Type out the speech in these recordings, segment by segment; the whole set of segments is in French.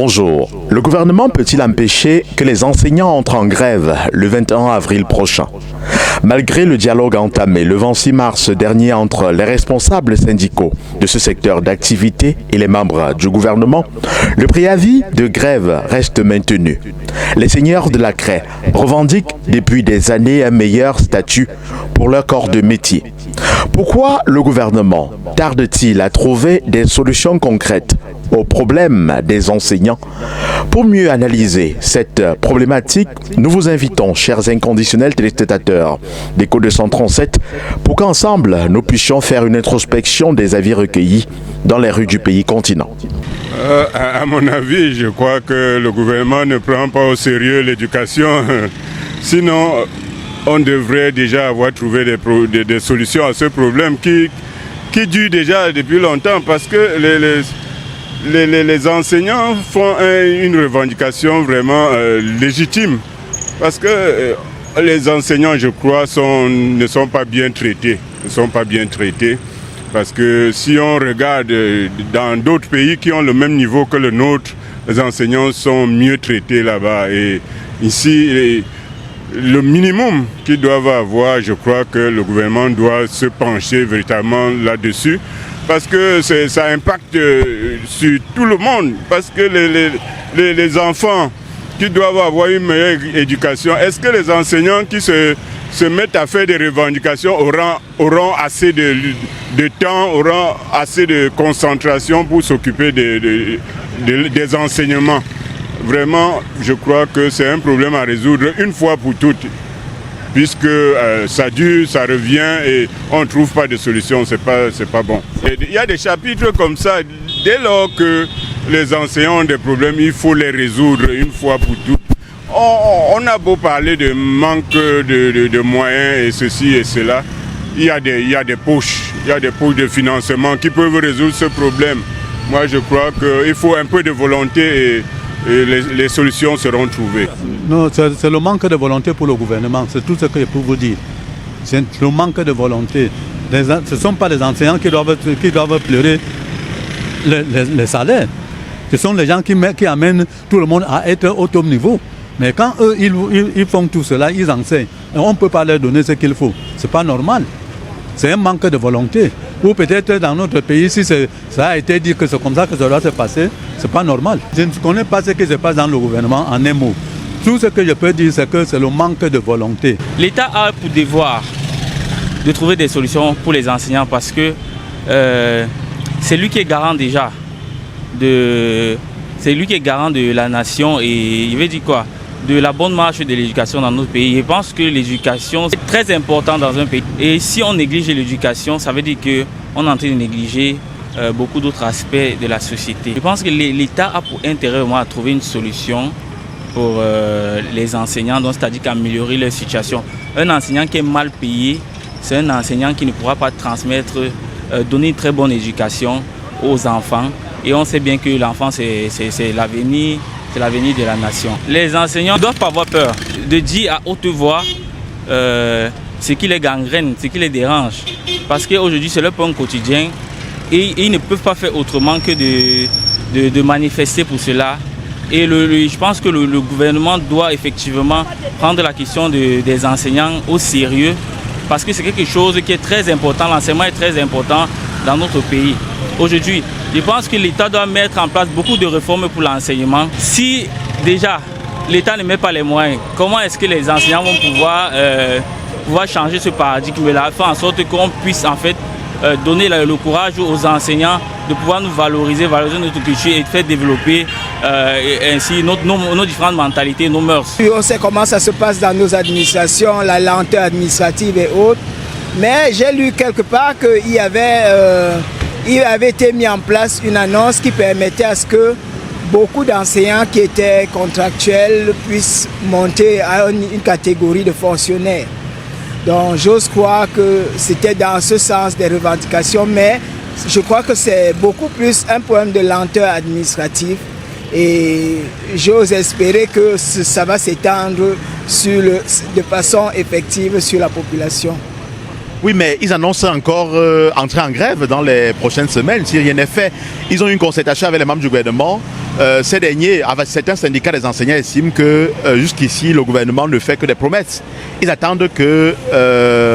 Bonjour. Le gouvernement peut-il empêcher que les enseignants entrent en grève le 21 avril prochain? Malgré le dialogue entamé le 26 mars dernier entre les responsables syndicaux de ce secteur d'activité et les membres du gouvernement, le préavis de grève reste maintenu. Les seigneurs de la craie revendiquent depuis des années un meilleur statut pour leur corps de métier. Pourquoi le gouvernement tarde-t-il à trouver des solutions concrètes aux problèmes des enseignants? Pour mieux analyser cette problématique, nous vous invitons, chers inconditionnels téléspectateurs d'Écho 237, pour qu'ensemble nous puissions faire une introspection des avis recueillis dans les rues du pays continent. À mon avis, je crois que le gouvernement ne prend pas au sérieux l'éducation. Sinon, on devrait déjà avoir trouvé des solutions à ce problème qui dure déjà depuis longtemps, parce que les enseignants font une revendication vraiment légitime, parce que les enseignants, je crois, ne sont pas bien traités. Parce que si on regarde dans d'autres pays qui ont le même niveau que le nôtre, les enseignants sont mieux traités là-bas. Et ici, le minimum qu'ils doivent avoir, je crois que le gouvernement doit se pencher véritablement là-dessus. Parce que ça impacte sur tout le monde. Parce que les enfants qui doivent avoir une meilleure éducation, est-ce que les enseignants qui se mettent à faire des revendications auront assez de temps, auront assez de concentration pour s'occuper des enseignements? Vraiment, je crois que c'est un problème à résoudre une fois pour toutes. Puisque ça dure, ça revient et on ne trouve pas de solution, c'est pas bon. Il y a des chapitres comme ça, dès lors que les enseignants ont des problèmes, il faut les résoudre une fois pour toutes. On a beau parler de manque de moyens et ceci et cela, il y a des poches de financement qui peuvent résoudre ce problème. Moi je crois qu'il faut un peu de volonté et les solutions seront trouvées. Non, c'est le manque de volonté pour le gouvernement, c'est tout ce que je peux vous dire. C'est le manque de volonté. Ce ne sont pas les enseignants qui doivent pleurer les salaires. Ce sont les gens qui amènent tout le monde à être au top niveau. Mais quand eux, ils font tout cela, ils enseignent. Et on ne peut pas leur donner ce qu'il faut. Ce n'est pas normal. C'est un manque de volonté. Ou peut-être dans notre pays, si ça a été dit que c'est comme ça que ça doit se passer, ce n'est pas normal. Je ne connais pas ce qui se passe dans le gouvernement en un mot. Tout ce que je peux dire, c'est que c'est le manque de volonté. L'État a pour devoir de trouver des solutions pour les enseignants parce que c'est lui qui est garant déjà c'est lui qui est garant de la nation et il veut dire quoi? De la bonne marche de l'éducation dans notre pays. Je pense que l'éducation c'est très important dans un pays. Et si on néglige l'éducation, ça veut dire qu'on est en train de négliger beaucoup d'autres aspects de la société. Je pense que l'État a pour intérêt vraiment à trouver une solution pour les enseignants, c'est-à-dire qu'améliorer leur situation. Un enseignant qui est mal payé, c'est un enseignant qui ne pourra pas transmettre, donner une très bonne éducation aux enfants. Et on sait bien que l'enfant, c'est l'avenir de la nation. Les enseignants ne doivent pas avoir peur de dire à haute voix ce qui les gangrène, ce qui les dérange. Parce qu'aujourd'hui, c'est leur pain quotidien et ils ne peuvent pas faire autrement que de manifester pour cela. Et je pense que le gouvernement doit effectivement prendre la question des enseignants au sérieux parce que c'est quelque chose qui est très important. L'enseignement est très important dans notre pays. Aujourd'hui, je pense que l'État doit mettre en place beaucoup de réformes pour l'enseignement. Si déjà l'État ne met pas les moyens, comment est-ce que les enseignants vont pouvoir changer ce paradigme-là, faire en sorte qu'on puisse en fait donner le courage aux enseignants de pouvoir nous valoriser notre culture et faire développer ainsi nos différentes mentalités, nos mœurs. On sait comment ça se passe dans nos administrations, la lenteur administrative et autres. Mais j'ai lu quelque part qu'il avait été mis en place une annonce qui permettait à ce que beaucoup d'enseignants qui étaient contractuels puissent monter à une catégorie de fonctionnaires. Donc j'ose croire que c'était dans ce sens des revendications, mais je crois que c'est beaucoup plus un problème de lenteur administrative et j'ose espérer que ça va s'étendre de façon effective sur la population. Oui, mais ils annoncent encore entrer en grève dans les prochaines semaines, si rien n'est fait. Ils ont eu une concertation avec les membres du gouvernement certains syndicats des enseignants estiment que jusqu'ici, le gouvernement ne fait que des promesses. Ils attendent que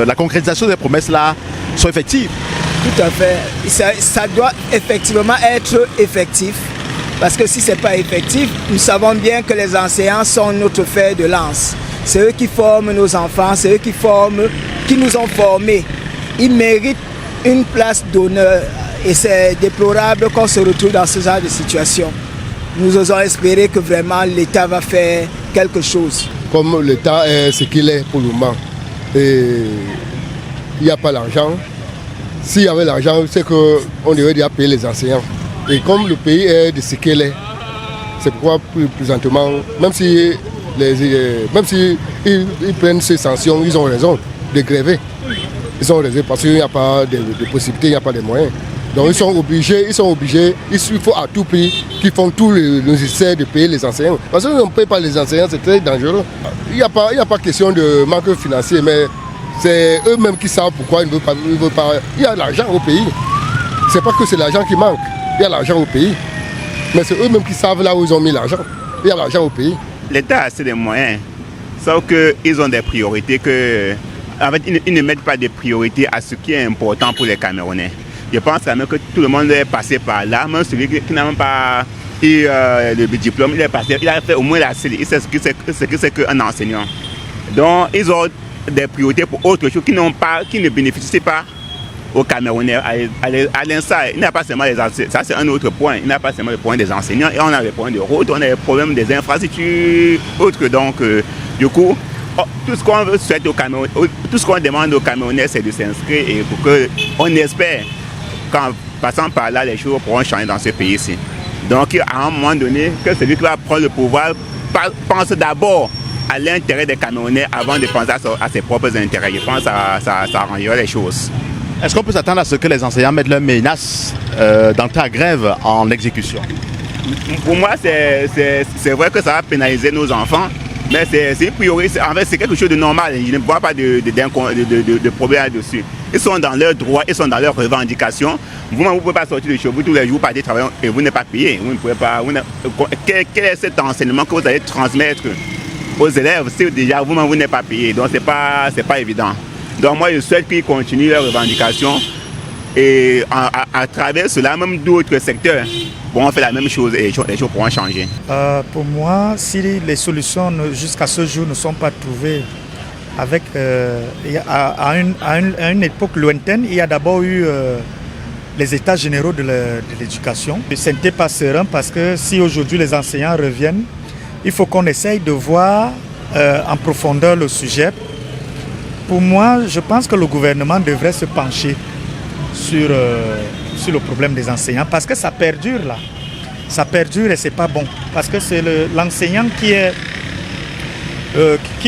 la concrétisation des promesses-là soit effective. Tout à fait. Ça doit effectivement être effectif. Parce que si ce n'est pas effectif, nous savons bien que les enseignants sont notre fer de lance. C'est eux qui forment nos enfants, c'est eux qui nous ont formés. Ils méritent une place d'honneur et c'est déplorable qu'on se retrouve dans ce genre de situation. Nous osons espérer que vraiment l'État va faire quelque chose. Comme l'État est ce qu'il est pour le moment, et il n'y a pas l'argent. S'il y avait l'argent, c'est qu'on devrait déjà payer les enseignants. Et comme le pays est de ce qu'il est, c'est pourquoi présentement, même si ils prennent ces sanctions, ils ont raison de gréver. Ils ont raison parce qu'il n'y a pas de possibilités, il n'y a pas de moyens. Donc ils sont obligés, il faut à tout prix qu'ils font tout le nécessaire de payer les enseignants. Parce que si on ne paye pas les enseignants, c'est très dangereux. Il n'y a pas question de manque financier, mais c'est eux-mêmes qui savent pourquoi ils ne veulent pas. Il y a de l'argent au pays. Ce n'est pas que c'est l'argent qui manque, il y a l'argent au pays. Mais c'est eux-mêmes qui savent là où ils ont mis l'argent. Il y a l'argent au pays. L'État a assez de moyens, sauf qu'ils ont des priorités que... En fait, ils ne mettent pas de priorité à ce qui est important pour les Camerounais. Je pense quand même que tout le monde est passé par là, même celui qui n'a même pas eu le diplôme, il a fait au moins la CELI, il sait ce que c'est qu'un enseignant. Donc, ils ont des priorités pour autre chose qui ne bénéficient pas aux Camerounais. À l'instant, il n'y a pas seulement les enseignants, ça c'est un autre point, il n'y a pas seulement le point des enseignants, et on a les points de route, on a les problèmes des infrastructures, autres. Donc, du coup, tout ce qu'on souhaite au Cameroun, tout ce qu'on demande aux Camerounais, c'est de s'inscrire et pour qu'on espère qu'en passant par là, les choses pourront changer dans ce pays-ci. Donc, à un moment donné, que celui qui va prendre le pouvoir pense d'abord à l'intérêt des Camerounais avant de penser à ses propres intérêts. Je pense que ça arrangerait les choses. Est-ce qu'on peut s'attendre à ce que les enseignants mettent leurs menaces d'entrer à grève en exécution? Pour moi, c'est vrai que ça va pénaliser nos enfants, mais c'est une priorité. En fait, c'est quelque chose de normal. Je ne vois pas de problème là-dessus. Ils sont dans leurs droits, ils sont dans leurs revendications. Vous ne pouvez pas sortir de chez vous tous les jours, partir travailler et vous n'êtes pas payé. Vous ne pouvez pas. Quel est cet enseignement que vous allez transmettre aux élèves si déjà vous-même vous n'êtes pas payé? Donc c'est pas évident. Donc moi je souhaite qu'ils continuent leurs revendications et à travers cela, même d'autres secteurs pourront faire la même chose et les choses pourront changer. Pour moi, si les solutions jusqu'à ce jour ne sont pas trouvées, avec, à une époque lointaine, il y a d'abord eu les états généraux de l'éducation. Ce n'était pas serein parce que si aujourd'hui les enseignants reviennent, il faut qu'on essaye de voir en profondeur le sujet. Pour moi, je pense que le gouvernement devrait se pencher sur le problème des enseignants parce que ça perdure là. Ça perdure et c'est pas bon. Parce que c'est l'enseignant qui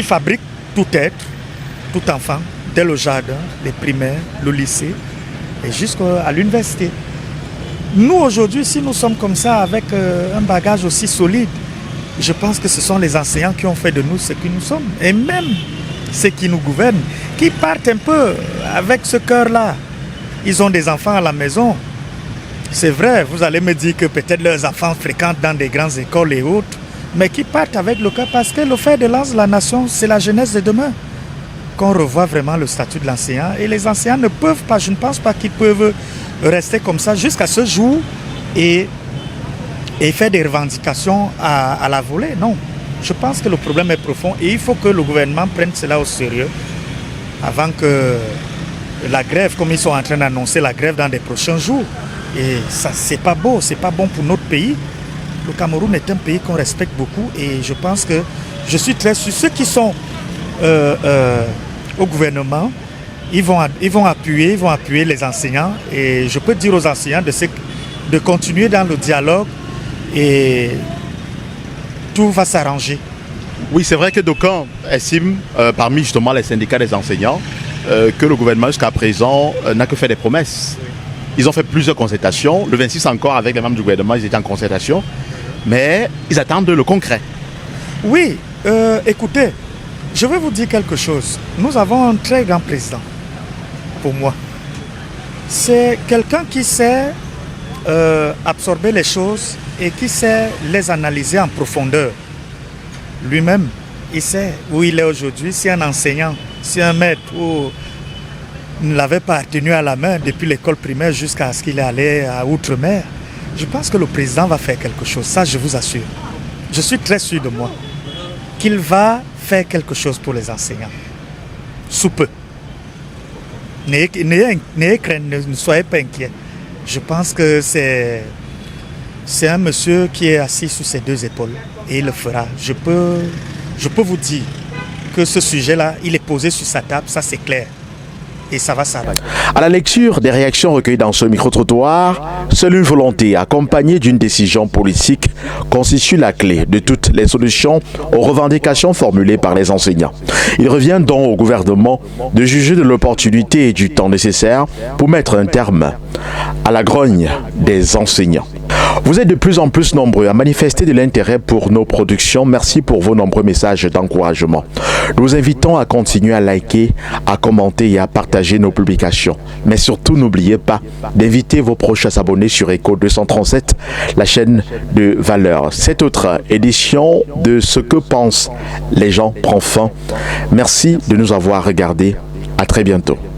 fabrique tout être, tout enfant, dès le jardin, les primaires, le lycée et jusqu'à l'université. Nous aujourd'hui, si nous sommes comme ça avec un bagage aussi solide, je pense que ce sont les enseignants qui ont fait de nous ce que nous sommes. Et même ceux qui nous gouvernent, qui partent un peu avec ce cœur-là. Ils ont des enfants à la maison. C'est vrai, vous allez me dire que peut-être leurs enfants fréquentent dans des grandes écoles et autres, mais qui partent avec le cœur parce que le fer de lance de la nation, c'est la jeunesse de demain. Qu'on revoie vraiment le statut de l'enseignant. Et les enseignants ne peuvent pas, je ne pense pas qu'ils peuvent rester comme ça jusqu'à ce jour et faire des revendications à la volée. Non. Je pense que le problème est profond et il faut que le gouvernement prenne cela au sérieux avant que la grève, comme ils sont en train d'annoncer la grève dans les prochains jours. Et ça, c'est pas beau, c'est pas bon pour notre pays. Le Cameroun est un pays qu'on respecte beaucoup et je pense que je suis très sûr, ceux qui sont au gouvernement, ils vont appuyer les enseignants et je peux dire aux enseignants de continuer dans le dialogue et tout va s'arranger. Oui, c'est vrai que d'aucuns estiment, parmi justement les syndicats des enseignants, que le gouvernement jusqu'à présent n'a que fait des promesses. Ils ont fait plusieurs concertations. Le 26 encore, avec les membres du gouvernement, ils étaient en concertation. Mais ils attendent le concret. Oui, écoutez, je vais vous dire quelque chose. Nous avons un très grand président, pour moi. C'est quelqu'un qui sait absorber les choses et qui sait les analyser en profondeur. Lui-même, il sait où il est aujourd'hui. Si un enseignant, si un maître ne l'avait pas tenu à la main depuis l'école primaire jusqu'à ce qu'il est allé à Outre-mer, je pense que le président va faire quelque chose. Ça, je vous assure. Je suis très sûr de moi qu'il va faire quelque chose pour les enseignants. Sous peu. N'ayez crainte, ne soyez pas inquiets. Je pense que c'est un monsieur qui est assis sur ses deux épaules et il le fera. Je peux vous dire que ce sujet-là, il est posé sur sa table, ça c'est clair. Et ça va s'arrêter. À la lecture des réactions recueillies dans ce micro-trottoir, seule une volonté accompagnée d'une décision politique constitue la clé de toutes les solutions aux revendications formulées par les enseignants. Il revient donc au gouvernement de juger de l'opportunité et du temps nécessaire pour mettre un terme à la grogne des enseignants. Vous êtes de plus en plus nombreux à manifester de l'intérêt pour nos productions. Merci pour vos nombreux messages d'encouragement. Nous vous invitons à continuer à liker, à commenter et à partager nos publications. Mais surtout, n'oubliez pas d'inviter vos proches à s'abonner sur Echo 237, la chaîne de valeur. Cette autre édition de Ce que pensent les gens prend fin. Merci de nous avoir regardés. À très bientôt.